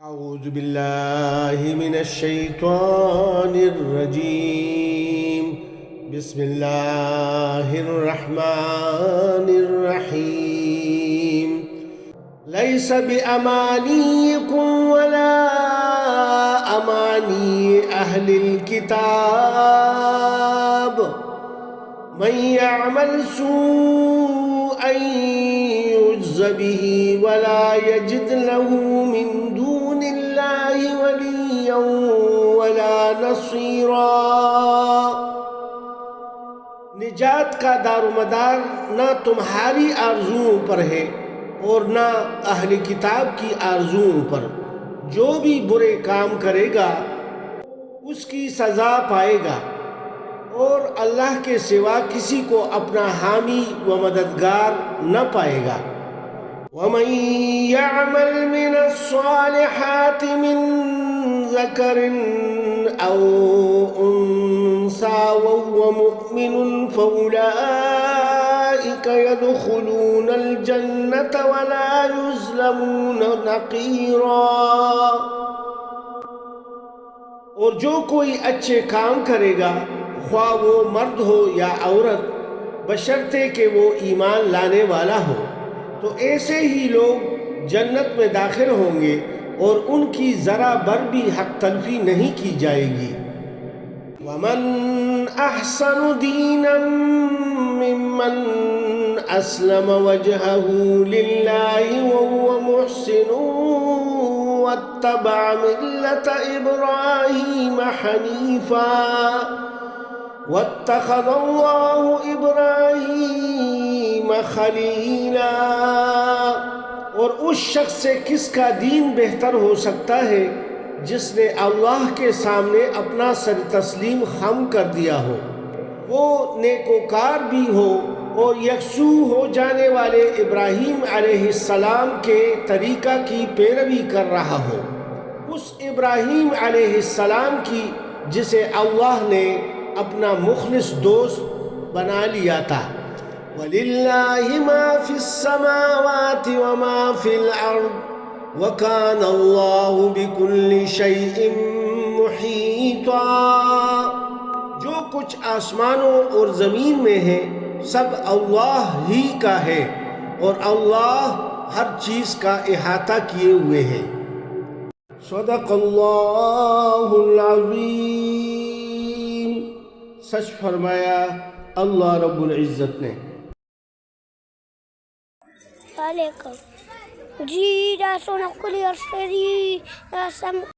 أعوذ بالله من الشيطان الرجيم بسم الله الرحمن الرحيم ليس بأمانيكم ولا أماني أهل الكتاب من يعمل سوءا يجز به ولا يجد له من دون الله وليا ولا نصيرا۔ نجات کا دار و مدار نہ تمہاری آرزوؤں پر ہے اور نہ اہل کتاب کی آرزوؤں پر۔ جو بھی برے کام کرے گا اس کی سزا پائے گا، اور اللہ کے سوا کسی کو اپنا حامی و مددگار نہ پائے گا۔ وَمَن يَعْمَلْ مِنَ الصَّالِحَاتِ مِن ذَكَرٍ أَوْ أُنثَىٰ وَهُوَ مُؤْمِنٌ فَأُولَٰئِكَ يَدْخُلُونَ الْجَنَّةَ وَلَا يُظْلَمُونَ نَقِيرًا۔ اور جو کوئی اچھے کام کرے گا، خواہ وہ مرد ہو یا عورت، بشرطے کہ وہ ایمان لانے والا ہو، تو ایسے ہی لوگ جنت میں داخل ہوں گے اور ان کی ذرا بر بھی حق تلفی نہیں کی جائے گی۔ وَمَنْ أَحْسَنُ دِينًا مِّمَّنْ أَسْلَمَ وَجْهَهُ لِلَّهِ وَهُوَ مُحْسِنٌ وَاتَّبَعَ مِلَّةَ إِبْرَاهِيمَ حَنِيفًا وَاتَّخَذَ اللَّهُ إِبْرَاهِيمَ خَلِيلًا۔ اور اس شخص سے کس کا دین بہتر ہو سکتا ہے جس نے اللہ کے سامنے اپنا سر تسلیم خم کر دیا ہو، وہ نیکوکار بھی ہو اور یکسو ہو جانے والے ابراہیم علیہ السلام کے طریقہ کی پیروی کر رہا ہو، اس ابراہیم علیہ السلام کی جسے اللہ نے اپنا مخلص دوست بنا لیا تھا۔ وَلِلَّهِ مَا فِي السَّمَاوَاتِ وَمَا فِي الْأَرْضِ وَكَانَ اللَّهُ بِكُلِّ شَيْءٍ مُحِيطًا۔ جو کچھ آسمانوں اور زمین میں ہے سب اللہ ہی کا ہے، اور اللہ ہر چیز کا احاطہ کیے ہوئے ہے۔ صدق اللہ العظیم۔ سچ فرمایا اللہ رب العزت نے۔ علیکم جی، دا سونا کلی اور سری